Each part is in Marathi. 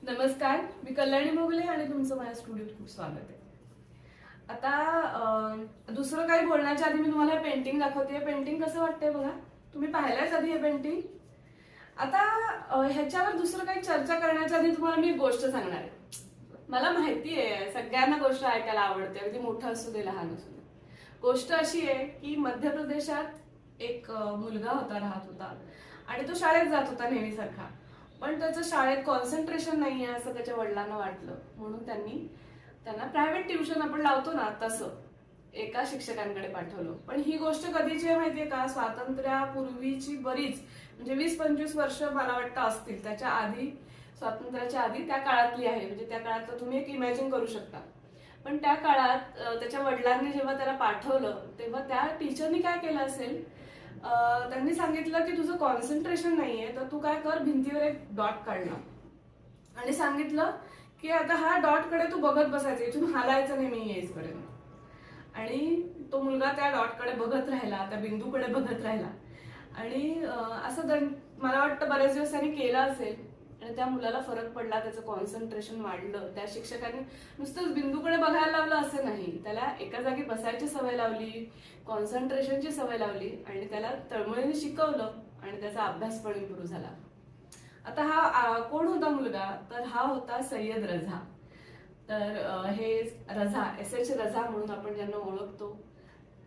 नमस्कार, मी कल्याणी मोगले आणि तुमचं माझ्या स्टुडिओत खूप स्वागत आहे. आता दुसरं काही बोलण्याच्या आधी मी तुम्हाला पेंटिंग दाखवते. पेंटिंग कसं वाटतंय बघा. तुम्ही पाहिलंच आधी हे पेंटिंग. आता ह्याच्यावर दुसरं काही चर्चा करण्याच्या आधी तुम्हाला मी एक गोष्ट सांगणार आहे. मला माहिती आहे सगळ्यांना गोष्ट ऐकायला आवडते, अगदी मोठं असू दे लहान असू दे. गोष्ट अशी आहे की मध्य प्रदेशात एक मुलगा होता, राहत होता आणि तो शाळेत जात होता नेहमीसारखा. पण त्याचं शाळेत कॉन्सन्ट्रेशन नाहीये असं त्याच्या वडिलांना वाटलं, म्हणून त्यांना प्रायव्हेट ट्युशन आपण लावतो ना तसं एका शिक्षकांकडे पाठवलं. पण ही गोष्ट कधीची आहे माहितीये का? स्वातंत्र्यापूर्वीची बरीच, म्हणजे 20-25 वर्ष मला वाटतं असतील. त्याच्या आधी, स्वातंत्र्याच्या आधी त्या काळातली आहे. म्हणजे त्या काळात तुम्ही एक इमॅजिन करू शकता. पण त्या काळात त्याच्या वडिलांनी जेव्हा त्याला पाठवलं तेव्हा त्या टीचरनी काय केलं असेल, त्यांनी सांगितलं की तुझं कॉन्सन्ट्रेशन नाहीये तर तू काय कर, भिंतीवर एक डॉट काढला आणि सांगितलं की आता हा डॉट कडे तू बघत बसायचं, इथून हालायचं नाही मी येईपर्यंत. आणि तो मुलगा त्या डॉट कडे बघत राहिला, त्या बिंदूकडे बघत राहिला आणि असं मला वाटतं बरेच दिवस त्यांनी केलं असेल आणि त्या मुलाला फरक पडला, त्याचं कॉन्सन्ट्रेशन वाढलं. त्या शिक्षकांनी नुसतंच बिंदूकडे बघायला लावलं असं नाही, त्याला एका जागी बसायची सवय लावली, कॉन्सन्ट्रेशनची सवय लावली आणि त्याला तळमळीने शिकवलं आणि त्याचा अभ्यास पण इम्प्रूव्ह झाला. आता हा कोण होता मुलगा? तर हा होता सय्यद रझा. तर हे रझा, एस रझा म्हणून आपण ज्यांना ओळखतो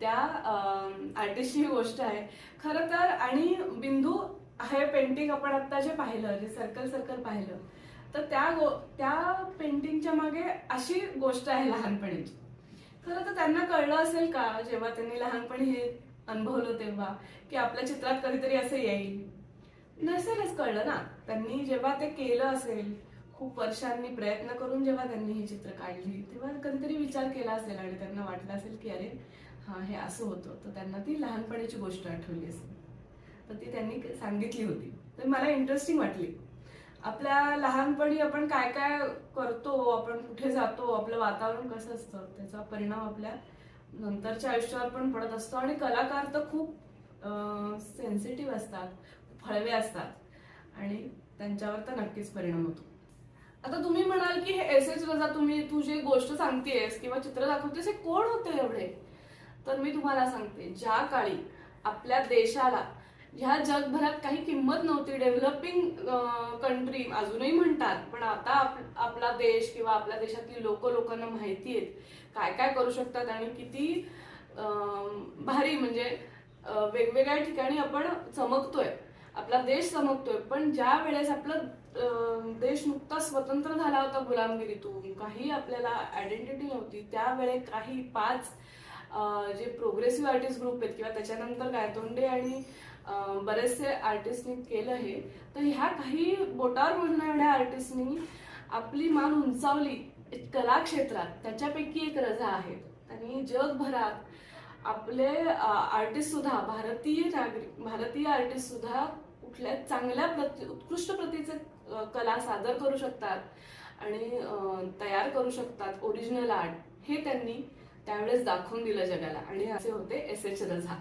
त्या आर्टिस्टची ही गोष्ट आहे खरं तर. आणि बिंदू हे पेंटिंग आपण आता जे पाहिलं, जे सर्कल सर्कल पाहिलं, तर त्या पेंटिंगच्या मागे अशी गोष्ट आहे लहानपणीची. खरं तर त्यांना कळलं असेल का जेव्हा त्यांनी लहानपणी हे अनुभवलं तेव्हा, की आपल्या चित्रात कधीतरी असं येईल? नसेलच कळलं ना. त्यांनी जेव्हा ते केलं असेल, खूप वर्षांनी प्रयत्न करून जेव्हा त्यांनी ही चित्र काढली तेव्हा कधीतरी विचार केला असेल आणि त्यांना वाटलं असेल की अरे हा, हे असं होतं. तर त्यांना ती लहानपणीची गोष्ट आठवली असेल, तर ती त्यांनी सांगितली होती. तर मला इंटरेस्टिंग वाटली. आपल्या लहानपणी आपण काय काय करतो, आपण कुठे जातो, आपलं वातावरण कसं असतं, त्याचा परिणाम आपल्या नंतरच्या आयुष्यावर पण पडत असतो. आणि कलाकार तर खूप सेन्सिटिव्ह असतात, हळवे असतात आणि त्यांच्यावर तर नक्कीच परिणाम होतो. आता तुम्ही म्हणाल की हे एस रजा, तू जी गोष्ट सांगतेस किंवा चित्र दाखवतेस, हे कोण होते एवढे? तर मी तुम्हाला सांगते, ज्या काळी आपल्या देशाला ह्या जगभरात काही किंमत नव्हती, डेव्हलपिंग कंट्री अजूनही म्हणतात, पण आता आपला देश किंवा आपल्या देशातली लोकांना माहिती आहेत काय काय करू शकतात आणि किती भारी, म्हणजे वेगवेगळ्या ठिकाणी आपण चमकतोय, आपला देश चमकतोय. पण ज्या वेळेस आपला देश नुकताच स्वतंत्र झाला होता गुलामगिरीतून, काही आपल्याला आयडेंटिटी नव्हती, त्यावेळे काही 5 जे प्रोग्रेसिव्ह आर्टिस्ट ग्रुप आहेत किंवा त्याच्यानंतर गायतोंडे आणि बरेचसे आर्टिस्टनी केलं हे. तर ह्या काही बोटावर मोजण्या एवढ्या आर्टिस्टनी आपली मान उंचावली कला क्षेत्रात. त्याच्यापैकी एक रझा आहेत. आणि जगभरात आपले आर्टिस्ट सुद्धा, भारतीय आर्टिस्ट सुद्धा कुठल्या चांगल्या उत्कृष्ट प्रतीचे कला सादर करू शकतात आणि तयार करू शकतात, ओरिजिनल आर्ट, हे त्यांनी त्यावेळेस दाखवून दिलं जगाला. आणि असे होते एस रझा.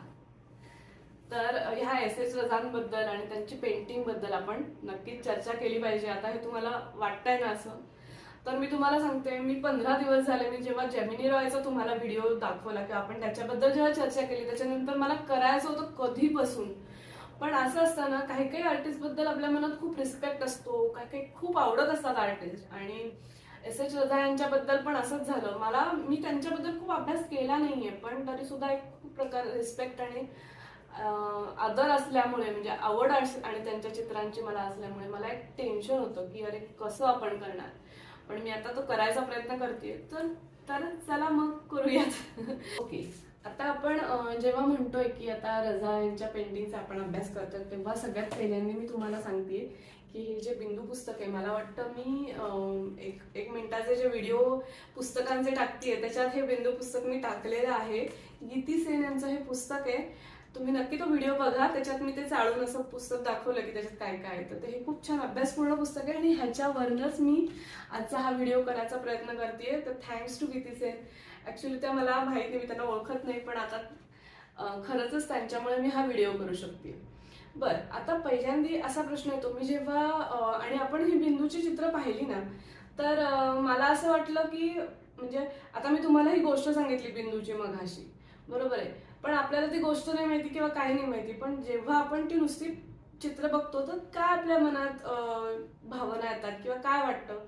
तर ह्या एस रझांबद्दल आणि त्यांची पेंटिंग बद्दल आपण नक्कीच चर्चा केली पाहिजे. आता हे तुम्हाला वाटतंय ना असं? तर मी तुम्हाला सांगते, मी 15 दिवस झाले, मी जेव्हा जेमिनी रॉयचा तुम्हाला व्हिडिओ दाखवला किंवा आपण त्याच्याबद्दल जेव्हा चर्चा केली, त्याच्यानंतर मला करायचं होतं कधीपासून. पण असं असतं ना, काही काही आर्टिस्ट बद्दल आपल्या मनात खूप रिस्पेक्ट असतो, काही काही खूप आवडत असतात आर्टिस्ट. आणि एस रझा यांच्याबद्दल पण असंच झालं. मी त्यांच्याबद्दल खूप अभ्यास केला नाहीये, पण तरी सुद्धा एक खूप प्रकार रिस्पेक्ट आणि आदर असल्यामुळे, म्हणजे आवड आणि त्यांच्या चित्रांची मला असल्यामुळे मला एक टेन्शन होतं की अरे कसं आपण करणार. पण मी आता तो करायचा प्रयत्न करते. तर चला मग करूयात. ओके, आता आपण जेव्हा म्हणतोय की आता रझा यांच्या पेंटिंगचा आपण अभ्यास करतोय, तेव्हा सगळ्यात पहिल्यांदा मी तुम्हाला सांगते की हे जे बिंदू पुस्तक आहे, मला वाटतं मी एक मिनिटाचे जे व्हिडिओ पुस्तकांचे टाकतेय त्याच्यात हे बिंदू पुस्तक मी टाकलेलं आहे. गीती सेन यांचं हे पुस्तक आहे. तुम्ही नक्की तो व्हिडिओ बघा, त्याच्यात मी ते चाळून असं पुस्तक दाखवलं की त्याच्यात काय काय आहे. तर ते हे खूप छान अभ्यासपूर्ण पुस्तक आहे आणि ह्याच्यावरनच मी आजचा हा व्हिडिओ करायचा प्रयत्न करतेय. तर थँक्स टू गीती सेन. ऍक्च्युली त्या मला माहिती, मी त्यांना ओळखत नाही, पण आता खरंच त्यांच्यामुळे मी हा व्हिडिओ करू शकते. बर, आता पहिल्यांदा असा प्रश्न येतो, मी जेव्हा आणि आपण ही बिंदूची चित्र पाहिली ना, तर मला असं वाटलं की म्हणजे आता मी तुम्हाला ही गोष्ट सांगितली बिंदूची मघाशी, बरोबर आहे, पण आपल्याला ती गोष्ट नाही माहिती किंवा काही नाही माहिती, पण जेव्हा आपण ती नुसती चित्र बघतो तर काय आपल्या मनात भावना येतात किंवा काय वाटतं.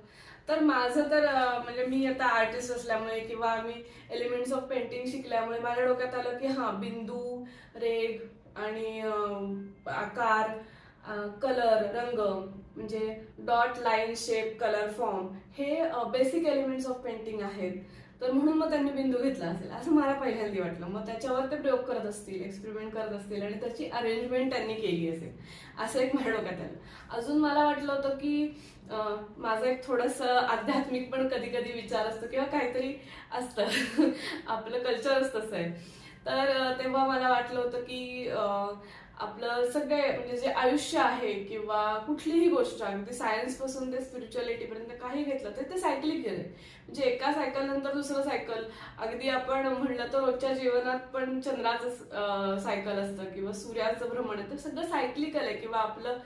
तर माझं तर म्हणजे मी आता आर्टिस्ट असल्यामुळे किंवा मी एलिमेंट्स ऑफ पेंटिंग शिकल्यामुळे माझ्या डोक्यात आलं की हा बिंदू, रेघ आणि आकार, कलर, रंग, म्हणजे dot, line, shape, colour, form हे बेसिक एलिमेंट्स ऑफ पेंटिंग आहेत. तर म्हणून मग त्यांनी बिंदू घेतला असेल असं मला पहिल्यांदा वाटलं. मग त्याच्यावर ते प्रयोग करत असतील, एक्सपेरिमेंट करत असतील आणि त्याची अरेंजमेंट त्यांनी केली असेल असं एक माझ्या डोक्यात आलं. अजून मला वाटलं होतं की माझं एक थोडंसं आध्यात्मिक पण कधी कधी विचार असतो किंवा काहीतरी असतं आपलं कल्चरच तसं आहे. तर तेव्हा मला वाटलं होतं की आपलं सगळे म्हणजे जे आयुष्य आहे किंवा कुठलीही गोष्ट अगदी सायन्स पासून ते स्पिरिच्युअलिटी पर्यंत काही घेतलं तर ते सायकलिक आहे. म्हणजे एका सायकल नंतर दुसरं सायकल, अगदी आपण म्हणलं तर रोजच्या जीवनात पण चंद्राचं सायकल असतं किंवा सूर्याचं भ्रमण आहे, तर सगळं सायक्लिकल आहे. किंवा आपलं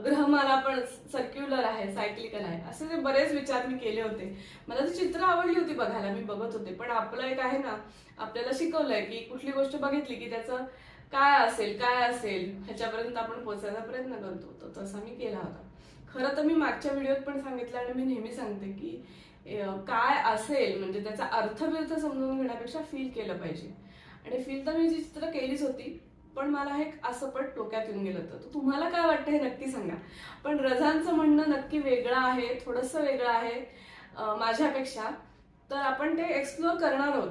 ग्रहमाला पण सर्क्युलर आहे, सायक्लिकल आहे. असे जे बरेच विचार मी केले होते. मला ती चित्र आवडली होती बघायला, मी बघत होते. पण आपलं एक आहे ना, आपल्याला शिकवलंय की कुठली गोष्ट बघितली की त्याचं काय असेल काय असेल ह्याच्यापर्यंत आपण पोहोचायचा प्रयत्न करतो. तर तसा मी केला होता. खरं तर मी मागच्या व्हिडिओत पण सांगितलं आणि मी नेहमी सांगते की काय असेल म्हणजे त्याचा अर्थबिर्थ समजून घेण्यापेक्षा फील केलं पाहिजे. आणि फील तर मी जी चित्र केलीच होती, पण मला हे असं पण डोक्यात येऊन गेलं होतं. तर तुम्हाला काय वाटतं हे नक्की सांगा. पण रझांचं म्हणणं नक्की वेगळं आहे, थोडंसं वेगळं आहे माझ्यापेक्षा. तर आपण ते एक्सप्लोअर करणार आहोत.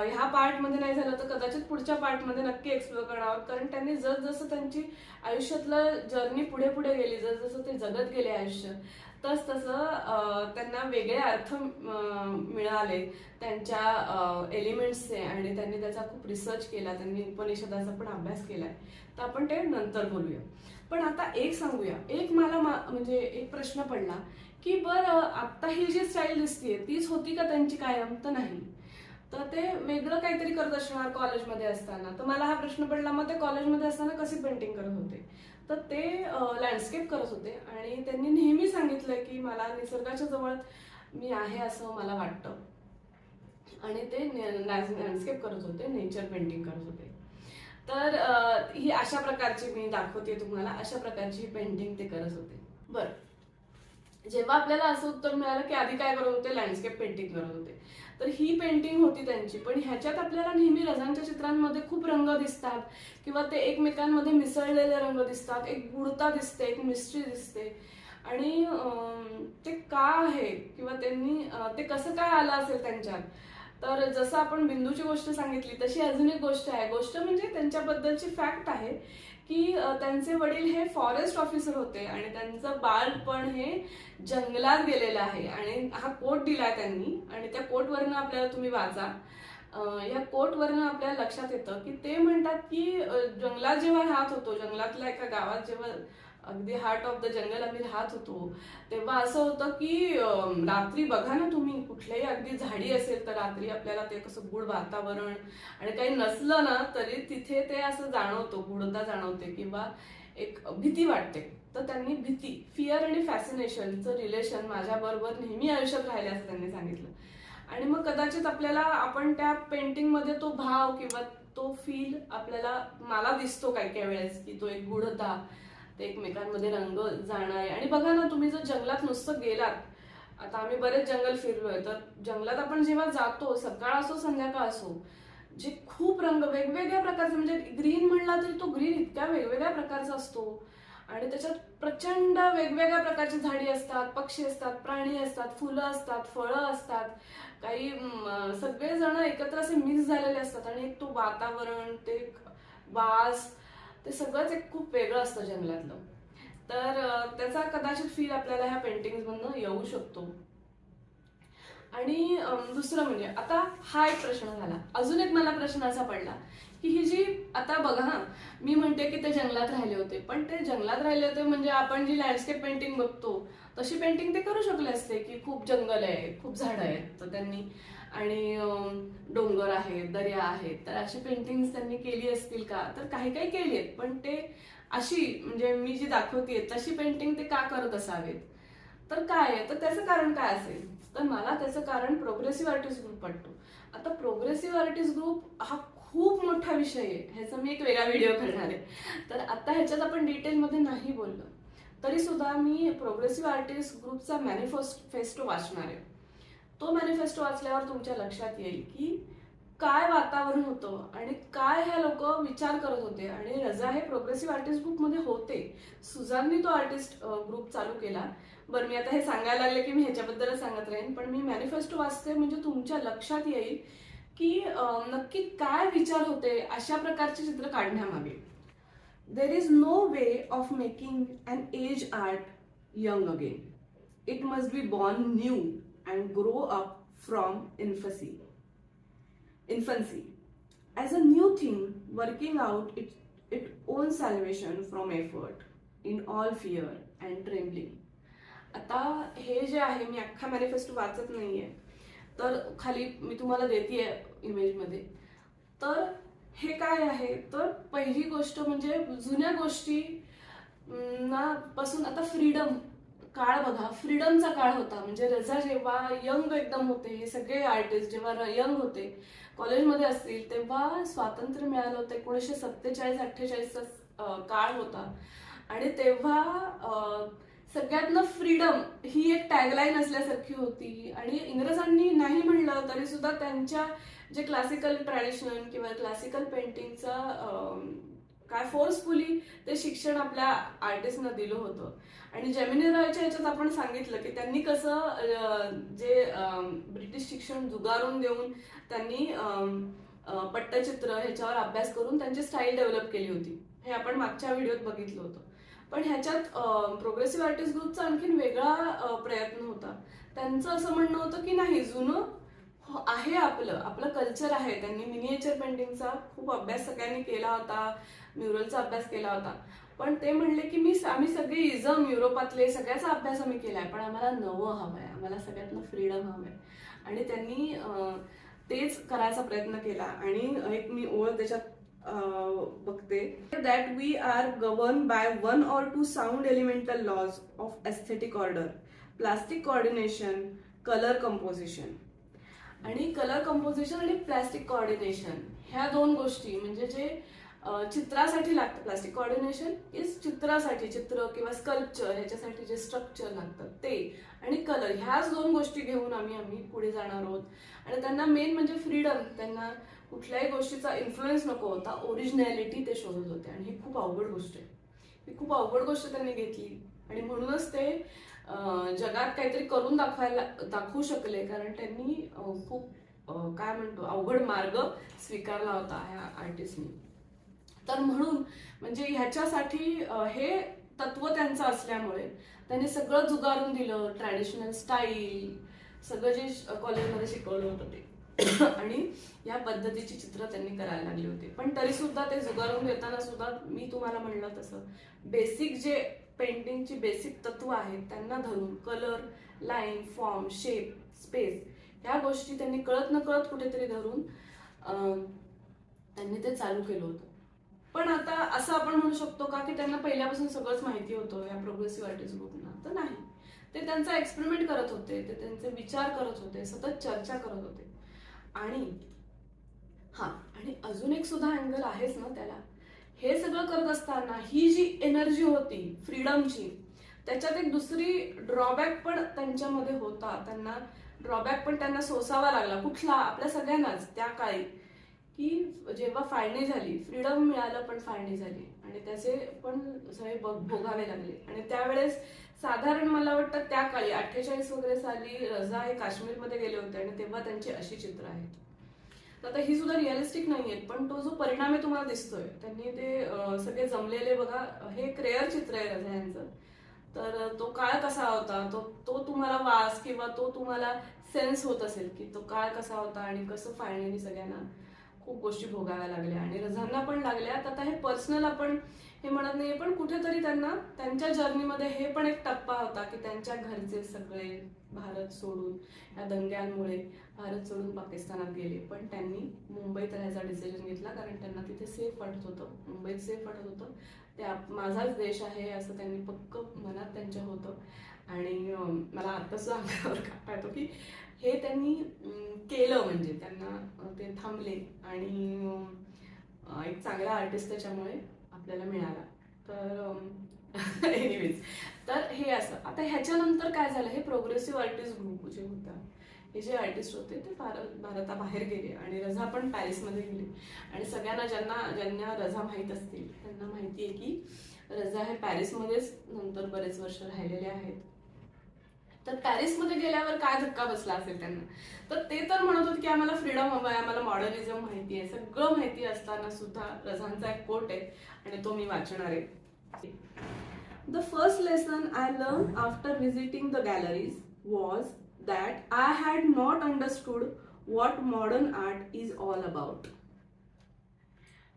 ह्या पार्टमध्ये नाही झालं तर कदाचित पुढच्या पार्टमध्ये नक्की एक्सप्लोअर करणार आहोत. कारण त्यांनी जसं त्यांची आयुष्यातलं जर्नी पुढे पुढे गेली, जसं ते जगत गेले आयुष्य, तसं त्यांना वेगळे अर्थ मिळाले त्यांच्या एलिमेंट्सचे आणि त्यांनी त्याचा खूप रिसर्च केला. त्यांनी उपनिषदाचा पण अभ्यास केलाय. तर आपण ते नंतर बोलूया. पण आता एक सांगूया, एक मला म्हणजे एक प्रश्न पडला की बरं आता ही जी स्टाईल दिसतीये तीच होती का त्यांची कायम? तर नाही. तर ते वेगळं काहीतरी करत असणार कॉलेजमध्ये असताना. तर मला हा प्रश्न पडला, मग ते कॉलेजमध्ये असताना कशी पेंटिंग करत होते? तर ते लँडस्केप करत होते आणि त्यांनी नेहमी सांगितलंय की मला निसर्गाच्या जवळ मी आहे असं मला वाटतं. आणि ते लँडस्केप करत होते, नेचर पेंटिंग करत होते. तर ही अशा प्रकारची मी दाखवते तुम्हाला, अशा प्रकारची पेंटिंग ते करत होते. बरं, जेव्हा आपल्याला असं उत्तर मिळालं की आधी काय करत होते, लँडस्केप पेंटिंग करत होते, तर ही पेंटिंग होती त्यांची. पण ह्याच्यात आपल्याला नेहमी रझांच्या चित्रांमध्ये खूप रंग दिसतात किंवा ते एकमेकांमध्ये मिसळलेले रंग दिसतात, एक गूढता दिसते, एक मिस्ट्री दिसते. आणि ते का आहे किंवा त्यांनी ते कसं काय आलं असेल त्यांच्यात. तर जसं आपण बिंदूची गोष्ट सांगितली तशी अजून एक गोष्ट आहे. गोष्ट म्हणजे त्यांच्याबद्दलची फॅक्ट आहे की त्यांचे वडील हे फॉरेस्ट ऑफिसर होते आणि त्यांचं बाळपण हे जंगलात गेलेलं आहे. आणि हा कोट दिलाय त्यांनी आणि त्या कोटवरनं आपल्याला तुम्ही वाचा. या कोटवरनं आपल्याला लक्षात येतं की ते म्हणतात की जंगलात जेव्हा राहत होतो, जंगलातल्या एका गावात जेव्हा अगदी हार्ट ऑफ द जंगल आम्ही राहत होतो, तेव्हा असं होतं की रात्री बघा ना तुम्ही, कुठल्याही अगदी झाडी असेल तर रात्री आपल्याला ते कसं गूढ वातावरण आणि काही नसलं ना तरी तिथे ते असं जाणवतो, गूढता जाणवते किंवा एक भीती वाटते. तर त्यांनी भीती, फिअर आणि फॅसिनेशनचं रिलेशन माझ्याबरोबर नेहमी आयुष्यात राहिले असं त्यांनी सांगितलं. आणि मग कदाचित आपल्याला आपण त्या पेंटिंगमध्ये तो भाव किंवा तो फील आपल्याला मला दिसतो काही काही वेळेस की तो एक गूढता, ते एकमेकांमध्ये रंग जाणारे. आणि बघा ना, तुम्ही जर जंगलात नुसतं गेलात, आता आम्ही बरेच जंगल फिरलोय, तर जंगलात आपण जेव्हा जातो, सकाळ असो संध्याकाळ असो, जे खूप रंग वेगवेगळ्या प्रकारचे, म्हणजे ग्रीन म्हणला तरी तो ग्रीन इतक्या वेगवेगळ्या प्रकारचा असतो आणि त्याच्यात प्रचंड वेगवेगळ्या प्रकारची झाडी असतात, पक्षी असतात, प्राणी असतात, फुलं असतात, फळं असतात, काही सगळेजण एकत्र असे मिक्स झालेले असतात. आणि एक तो वातावरण, ते वास, ते सगळंच एक खूप वेगळं असतं जंगलातलं. तर त्याचा कदाचित फील आपल्याला ह्या पेंटिंग मधनं येऊ शकतो. आणि दुसरं म्हणजे आता हा एक प्रश्न झाला. अजून एक मला प्रश्न असा पडला की ही जी आता बघा ना, मी म्हणते की ते जंगलात राहिले होते, पण ते जंगलात राहिले होते म्हणजे आपण जी लँडस्केप पेंटिंग बघतो तशी पेंटिंग ते करू शकले असते की खूप जंगल आहे, खूप झाडं आहेत तर त्यांनी, आणि डोंगर आहेत, दर्या आहेत, तर अशी पेंटिंग त्यांनी केली असतील का? तर काही काही केली आहेत, पण ते अशी म्हणजे मी जी दाखवते तशी पेंटिंग ते का करत असावेत. तर काय आहे, तर त्याचं कारण काय असेल, तर मला त्याचं कारण प्रोग्रेसिव्ह आर्टिस्ट ग्रुप वाटतो. आता प्रोग्रेसिव्ह आर्टिस्ट ग्रुप हा खूप मोठा विषय आहे, ह्याचा मी एक वेगळा व्हिडिओ करणार आहे. तर आता ह्याच्यात आपण डिटेलमध्ये नाही बोललो तरी सुद्धा मी प्रोग्रेसिव्ह आर्टिस्ट ग्रुपचा मॅनिफेस्टो वाचणार आहे. तो मॅनिफेस्टो वाचल्यावर तुमच्या लक्षात येईल की काय वातावरण होतं आणि काय ह्या लोक विचार करत होते. आणि रजा हे प्रोग्रेसिव्ह आर्टिस्ट ग्रुपमध्ये होते, सुजाननी तो आर्टिस्ट ग्रुप चालू केला. बरं, मी आता हे सांगायला लागले की मी ह्याच्याबद्दलच सांगत राहीन, पण मी मॅनिफेस्टो वाचते म्हणजे तुमच्या लक्षात येईल की नक्की काय विचार होते अशा प्रकारचे चित्र काढण्यामागे. There is no way of making an age art young again. It must be born new and grow up from infancy as a new thing, working out its own salvation from effort in all fear and trembling. आता हे जे आहे, मी अख्खा मॅनिफेस्टो वाचत नाहीये, तर खाली मी तुम्हाला देतेय इमेजमध्ये. तर हे काय आहे, तर पहिली गोष्ट म्हणजे जुन्या गोष्टी ना पासून आता फ्रीडम काळ बघा, फ्रीडमचा काळ होता. म्हणजे रजा जेव्हा यंग एकदम होते, हे सगळे आर्टिस्ट जेव्हा यंग होते, कॉलेजमध्ये असतील, तेव्हा स्वातंत्र्य मिळालं होतं. 1947-48चा काळ होता आणि तेव्हा सगळ्यातनं फ्रीडम ही एक टॅगलाईन असल्यासारखी होती. आणि इंग्रजांनी नाही म्हणलं तरी सुद्धा त्यांच्या जे क्लासिकल ट्रॅडिशन किंवा क्लासिकल पेंटिंगचा काय फोर्सफुली ते शिक्षण आपल्या आर्टिस्टना दिलं होतं. आणि जेमिनी रॉयच्या ह्याच्यात आपण सांगितलं की त्यांनी कसं जे ब्रिटिश शिक्षण जुगारून देऊन त्यांनी पट्टचित्र ह्याच्यावर अभ्यास करून त्यांची स्टाईल डेव्हलप केली होती. हे आपण मागच्या व्हिडिओत बघितलं होतं. पण ह्याच्यात प्रोग्रेसिव्ह आर्टिस्ट ग्रुपचा आणखीन वेगळा प्रयत्न होता. त्यांचं असं म्हणणं होतं की नाही, जुनं आहे, आपलं कल्चर आहे. त्यांनी मिनिएचर पेंटिंगचा खूप अभ्यास सगळ्यांनी केला होता, म्युरलचा अभ्यास केला होता. पण ते म्हणले की आम्ही सगळे इझम युरोपातले सगळ्याचा अभ्यास आम्ही केलाय, पण आम्हाला नवं हवंय, आम्हाला सगळ्यातनं फ्रीडम हवंय. आणि त्यांनी तेच करायचा प्रयत्न केला. आणि एक मी ओळ त्याच्यात बघते, that we are govern by one or two sound elemental laws of aesthetic order, plastic coordination, colour composition. आणि कलर कंपोजिशन आणि प्लास्टिक कोऑर्डिनेशन ह्या दोन गोष्टी म्हणजे जे चित्रासाठी लागतं. प्लास्टिक कोऑर्डिनेशन इज चित्रासाठी, चित्र किंवा स्कल्पचर ह्याच्यासाठी जे स्ट्रक्चर लागतं ते, आणि कलर, ह्याच दोन गोष्टी घेऊन आम्ही पुढे जाणार आहोत. आणि त्यांना मेन म्हणजे फ्रीडम, त्यांना कुठल्याही गोष्टीचा इन्फ्लुएन्स नको होता, ओरिजिनॅलिटी ते शोधत होते. आणि ही खूप अवघड गोष्ट आहे, ही खूप अवघड गोष्ट त्यांनी घेतली. आणि म्हणूनच ते जगात काहीतरी करून दाखवू शकले, कारण त्यांनी खूप काय म्हणतो अवघड मार्ग स्वीकारला होता ह्या आर्टिस्टनी. तर म्हणून म्हणजे ह्याच्यासाठी हे तत्व त्यांचं असल्यामुळे त्यांनी सगळं जुगारून दिलं, ट्रॅडिशनल स्टाईल सगळं जे कॉलेजमध्ये शिकवलं होतं ते. आणि या पद्धतीची चित्र त्यांनी करायला लागली होती. पण तरी सुद्धा ते जुगारून देताना सुद्धा मी तुम्हाला म्हणलं तसं बेसिक जे पेंटिंगची बेसिक तत्व आहेत त्यांना धरून, colour, line, form, shape, space ह्या गोष्टी त्यांनी कळत नकळत कुठेतरी धरून त्यांनी ते चालू केलं होतं. पण आता असं आपण म्हणू शकतो का की त्यांना पहिल्यापासून सगळंच माहिती होतं या प्रोग्रेसिव्ह आर्टिस्ट ग्रुपना? तर नाही, ते त्यांचा एक्सपेरिमेंट करत होते, ते त्यांचे विचार करत होते, सतत चर्चा करत होते. आणि आणि अजून एक सुद्धा अँगल आहेच ना त्याला. हे सगळं करत असताना ही जी एनर्जी होती फ्रीडमची, त्याच्यात एक दुसरी ड्रॉबॅक पण त्यांच्यामध्ये होता. त्यांना ड्रॉबॅक पण त्यांना सोसावा लागला. कुठला? आपल्या सगळ्यांनाच त्या काळी, की जेव्हा फाळणी झाली, फ्रीडम मिळालं पण फाळणी झाली आणि त्याचे पण सगळे भोगावे लागले. आणि त्यावेळेस साधारण मला वाटतं त्या काळी 48 वगैरे साली रजा हे काश्मीरमध्ये गेले होते आणि तेव्हा त्यांची अशी चित्र आहेत. तर आता ही सुद्धा रिअलिस्टिक नाही आहेत, पण तो जो परिणाम आहे तुम्हाला दिसतोय, त्यांनी ते सगळे जमलेले बघा, हे एक रेअर चित्र आहे रजा यांचं. तर तो काळ कसा होता, तो तुम्हाला वास किंवा तो तुम्हाला सेन्स होत असेल की तो काळ कसा होता आणि कसं फाळणीने सगळ्यांना खूप गोष्टी भोगाव्या लागल्या आणि रजांना पण लागल्यात. आता हे पर्सनल आपण हे म्हणत नाहीये, पण कुठेतरी त्यांना त्यांच्या जर्नीमध्ये हे पण एक टप्पा होता की त्यांच्या घरचे सगळे भारत सोडून या दंग्यांमुळे भारत सोडून पाकिस्तानात गेले, पण त्यांनी मुंबईत राहायचा डिसिजन घेतला कारण त्यांना तिथे सेफ वाटत होतं, मुंबईत सेफ वाटत होतं. ते माझाच देश आहे असं त्यांनी पक्क मनात त्यांच्या होतं. आणि मला आत्ताच अंगावर काटा येतो की हे त्यांनी केलं, म्हणजे त्यांना ते थांबले आणि एक चांगला आर्टिस्ट त्याच्यामुळे आपल्याला मिळाला. तर एनिवेज, तर हे असं. आता ह्याच्यानंतर काय झालं, हे प्रोग्रेसिव्ह आर्टिस्ट ग्रुप जे होता, हे जे आर्टिस्ट होते ते भारताबाहेर गेले आणि रझा पण पॅरिसमध्ये गेली. आणि सगळ्यांना ज्यांना रझा माहीत असतील त्यांना माहिती आहे की रझा हे पॅरिसमध्येच नंतर बरेच वर्ष राहिलेले आहेत. तर पॅरिसमध्ये गेल्यावर काय धक्का बसला असेल त्यांना, तर ते तर म्हणत होते की आम्हाला फ्रीडम हवं आहे, आम्हाला मॉडर्निझम माहिती आहे. सगळं माहिती असताना सुद्धा रझांचा एक कोट आहे आणि तो मी वाचणार आहे. The first lesson I learn after visiting the galleries was that I had not understood what modern art is all about.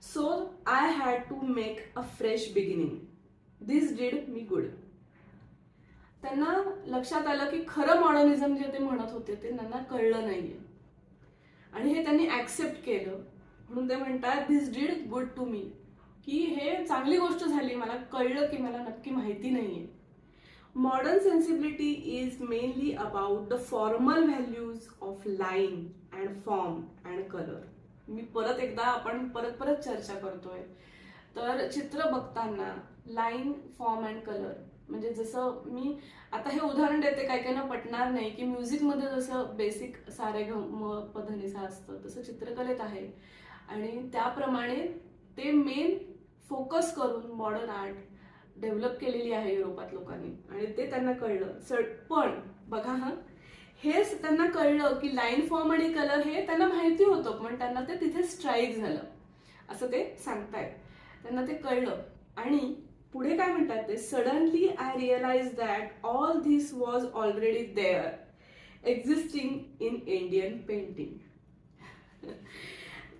So I had to make a fresh beginning. This did me good. त्यांना लक्षात आलं की खरं मॉडर्निझम जे ते म्हणत होते ते त्यांना कळलं नाहीये आणि हे त्यांनी ऍक्सेप्ट केलं. म्हणून ते म्हणतात दिस डीड गुड टू मी, की हे चांगली गोष्ट झाली, मला कळलं की मला नक्की माहिती नाहीये. Modern sensibility is mainly about the formal values of line and form and color. मी परत एकदा आपण परत चर्चा करतोय. तर चित्र बघताना लाईन, फॉर्म अँड कलर, म्हणजे जसं मी आता हे उदाहरण देते, काही काहींना पटणार नाही, की म्युझिकमध्ये जसं बेसिक सारे म प ध नि सा असतं तसं चित्रकलेत आहे. आणि त्याप्रमाणे ते मेन फोकस करून मॉडर्न आर्ट डेव्हलप केलेली आहे युरोपात लोकांनी, आणि ते त्यांना कळलं. पण बघा, हेच त्यांना कळलं की लाईन, फॉर्म आणि कलर हे त्यांना माहिती होतं, पण त्यांना ते तिथे स्ट्राईक झालं असं ते सांगतायत. त्यांना ते कळलं आणि पुढे काय म्हणतात ते, suddenly I realize that all this was already there existing in Indian painting.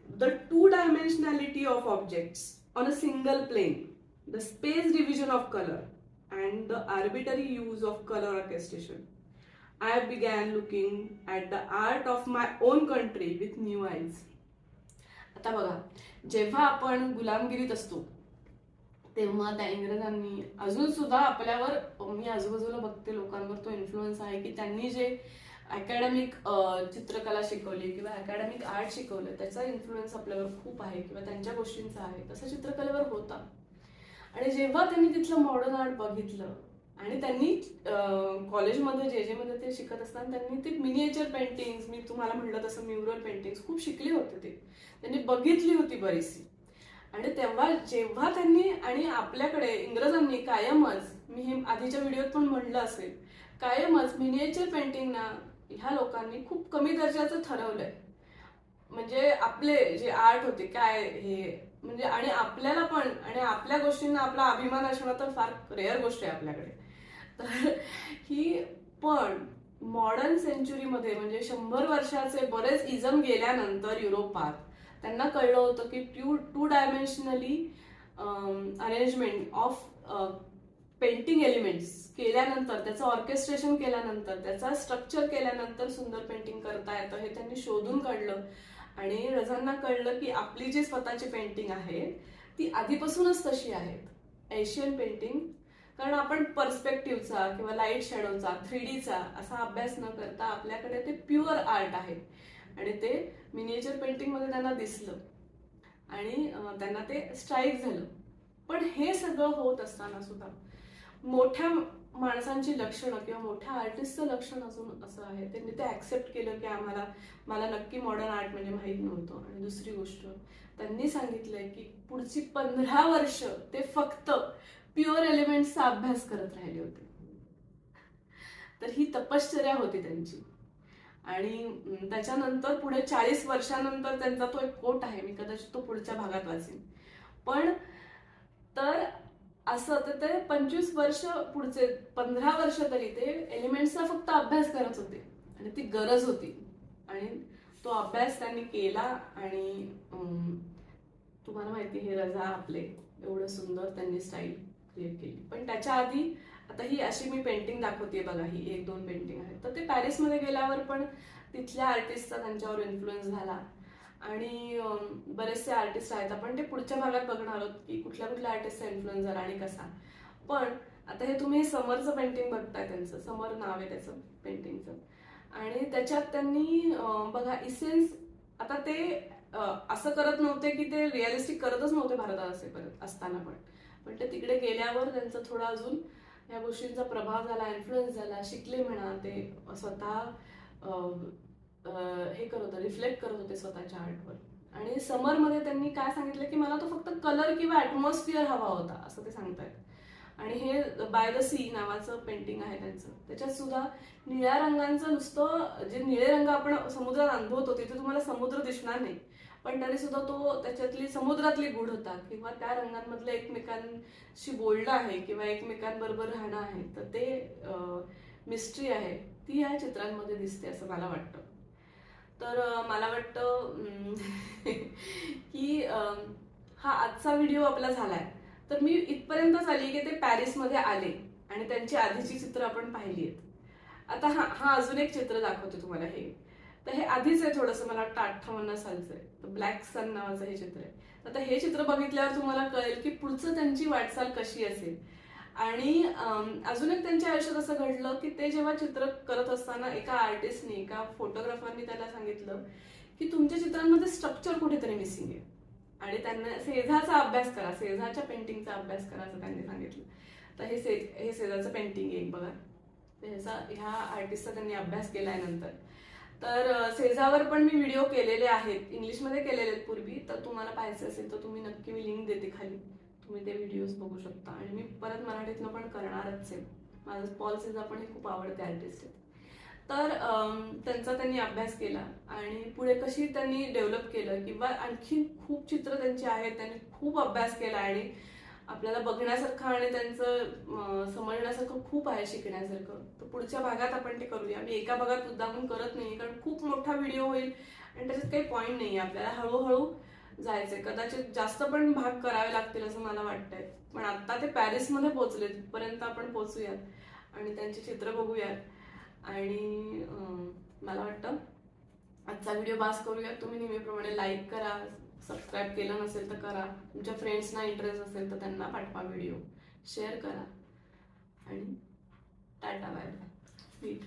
The two dimensionality of objects on a single plane, the space division of color, and the arbitrary use of color orchestration. I began looking at the art of my own country with new eyes. आता बघा, जेव्हा आपण गुलामगिरीत असतो तेव्हा त्या इंग्रजांनी अजून सुद्धा आपल्यावर, मी आजूबाजूला बघते लोकांवर तो इन्फ्लुएन्स आहे की त्यांनी जे अकॅडमिक चित्रकला शिकवली किंवा अकॅडमिक आर्ट शिकवलं त्याचा इन्फ्लुएन्स आपल्यावर खूप आहे किंवा त्यांच्या गोष्टींचा आहे, तसं चित्रकलेवर होता. आणि जेव्हा त्यांनी तिथलं मॉडर्न आर्ट बघितलं आणि त्यांनी कॉलेजमध्ये जे मध्ये ते शिकत असताना त्यांनी ते मिनिएचर पेंटिंग्स, मी तुम्हाला म्हटलं तसं म्युरल पेंटिंग्स खूप शिकले होते, ते त्यांनी बघितली होती बरीचशी. आणि तेव्हा जेव्हा त्यांनी, आणि आपल्याकडे इंग्रजांनी कायमच, मी हे आधीच्या व्हिडिओत पण म्हणलं असेल, कायमच मिनिएचर पेंटिंगना ह्या लोकांनी खूप कमी दर्जाचं ठरवलंय. म्हणजे आपले जे आर्ट होते काय हे, म्हणजे आणि आपल्याला पण, आणि आपल्या गोष्टींना आपला अभिमान असणं तर फार रेअर गोष्ट आहे आपल्याकडे. तर ही पण मॉडर्न सेंचुरीमध्ये, म्हणजे 100 वर्षाचे बरेच इझम गेल्यानंतर युरोपात त्यांना कळलं होतं की two dimensionally arrangement of painting elements केल्यानंतर, त्याचं ऑर्केस्ट्रेशन केल्यानंतर, त्याचा स्ट्रक्चर केल्यानंतर सुंदर पेंटिंग करता येतं, हे त्यांनी शोधून काढलं. आणि रझांना कळलं की आपली जी स्वतःची पेंटिंग आहे ती आधीपासूनच तशी आहेत, एशियन पेंटिंग. कारण आपण पर्स्पेक्टिव्हचा किंवा लाईट शॅडोचा, 3Dचा असा अभ्यास न करता आपल्याकडे ते प्युअर आर्ट आहे, आणि ते मिनिएचर पेंटिंगमध्ये त्यांना दिसलं आणि त्यांना ते स्ट्राईक झालं. पण हे सगळं होत असताना सुद्धा मोठ्या माणसांची लक्षणं किंवा मोठ्या आर्टिस्टचं लक्षण असून असं आहे, त्यांनी ते ऍक्सेप्ट केलं की मला नक्की मॉडर्न आर्ट म्हणजे माहीत नव्हतं. आणि दुसरी गोष्ट त्यांनी सांगितलंय की पुढची 15 वर्ष ते फक्त प्युअर एलिमेंट्सचा अभ्यास करत राहिले होते. तर ही तपश्चर्या होती त्यांची. आणि त्याच्यानंतर पुढे 40 वर्षानंतर त्यांचा तो एक कोट आहे, मी कदाचित तो पुढच्या भागात वाचेन. पण तर असं तर ते 25 वर्ष, पुढचे 15 वर्ष तरी ते एलिमेंट्सचा फक्त अभ्यास करत होते आणि ती गरज होती. आणि तो अभ्यास त्यांनी केला. आणि तुम्हाला माहिती, हे रझा आपले एवढं सुंदर त्यांनी स्टाईल क्रिएट केली. पण त्याच्या आधी आता ही अशी मी पेंटिंग दाखवते बघा, ही 1-2 पेंटिंग आहेत. तर ते पॅरिसमध्ये गेल्यावर पण तिथल्या आर्टिस्टचा त्यांच्यावर इन्फ्लुएन्स झाला आणि बरेचसे आर्टिस्ट आहेत. आपण ते पुढच्या भागात बघणार आहोत की कुठल्या कुठल्या आर्टिस्टचा इन्फ्लुएन्स झाला आणि कसा. पण आता हे तुम्ही समरचं पेंटिंग बघताय, त्यांचं समर नाव आहे त्याचं पेंटिंगचं, आणि त्याच्यात त्यांनी बघा इसेन्स, आता ते असं करत नव्हते की ते रिअलिस्टिक करतच नव्हते भारतात असे करत असताना पण ते तिकडे गेल्यावर त्यांचं थोडं अजून या गोष्टींचा प्रभाव झाला, इन्फ्लुएन्स झाला, शिकले म्हणा, ते स्वतः हे करत होते, रिफ्लेक्ट करत होते स्वतःच्या आर्टवर. आणि समरमध्ये त्यांनी काय सांगितलं की मला तो फक्त कलर किंवा ॲटमॉस्फिअर हवा होता असं ते सांगतायत. आणि हे बाय द सी नावाचं पेंटिंग आहे त्यांचं, त्याच्यात सुद्धा निळ्या रंगांचं, नुसतं जे निळे रंग आपण समुद्रात अनुभवतो तिथे तुम्हाला समुद्र दिसणार नाही, पण तरी सुद्धा तो त्याच्यातली समुद्रातली गूढता किंवा त्या रंगांमधलं एकमेकांशी बोलणं आहे किंवा एकमेकांबरोबर राहणं आहे, तर ते मिस्ट्री आहे ती या चित्रांमध्ये दिसते असं मला वाटतं. तर मला वाटतं की हा आजचा व्हिडिओ आपला झालाय. तर मी इथपर्यंतच आली की ते पॅरिसमध्ये आले आणि त्यांची आधीची चित्र आपण पाहिली आहेत. आता हा अजून एक चित्र दाखवते तुम्हाला. हे तर हे आधीच आहे थोडंसं, मला वाटतं 58 सालचं आहे. तर ब्लॅक सन नावाचं हे चित्र आहे. आता हे चित्र बघितल्यावर तुम्हाला कळेल की पुढचं त्यांची वाटचाल कशी असेल. आणि अजून एक त्यांच्या आयुष्यात असं घडलं की ते जेव्हा चित्र करत असताना एका आर्टिस्टने, एका फोटोग्राफरने त्याला सांगितलं की तुमच्या चित्रांमध्ये स्ट्रक्चर कुठेतरी मिसिंग आहे आणि त्यांना सेझाचा अभ्यास करा, सेझाच्या पेंटिंगचा अभ्यास करा असं त्यांनी सांगितलं. तर हे सेझाचं पेंटिंग आहे बघा. ह्या आर्टिस्टचा त्यांनी अभ्यास केलाय नंतर. तर सेझावर पण मी व्हिडिओ केलेले आहेत, इंग्लिशमध्ये केलेले आहेत पूर्वी. तर तुम्हाला पाहायचं असेल तर तुम्ही नक्की, मी लिंक देते खाली, तुम्ही ते व्हिडिओज बघू शकता. आणि मी परत मराठीतनं पण करणारच आहे. माझं पॉल सेझा पण हे खूप आवडते आर्टिस्ट आहेत. तर त्यांचा त्यांनी अभ्यास केला आणि पुढे कशी त्यांनी डेव्हलप केलं किंवा आणखी खूप चित्र त्यांची आहेत, त्यांनी खूप अभ्यास केला आणि आपल्याला बघण्यासारखं आणि त्यांचं समजण्यासारखं खूप आहे, शिकण्यासारखं. तर पुढच्या भागात आपण ते करूया. मी एका भागात मुद्दामून करत नाही कारण खूप मोठा व्हिडिओ होईल आणि त्याच्यात काही पॉईंट नाही. आपल्याला हळूहळू जायचंय, कदाचित जास्त पण भाग करावे लागतील असं मला वाटतंय. पण आता ते पॅरिसमध्ये पोहोचले, तिथपर्यंत आपण पोहोचूयात आणि त्यांची चित्र बघूयात. आणि मला वाटतं आजचा व्हिडिओ पास करूयात. तुम्ही नेहमीप्रमाणे लाईक करा, सबस्क्राईब केलं नसेल तर करा, तुमच्या फ्रेंड्सना इंटरेस्ट असेल तर त्यांना पाठवा, व्हिडिओ शेअर करा आणि टाटा बाय बाय.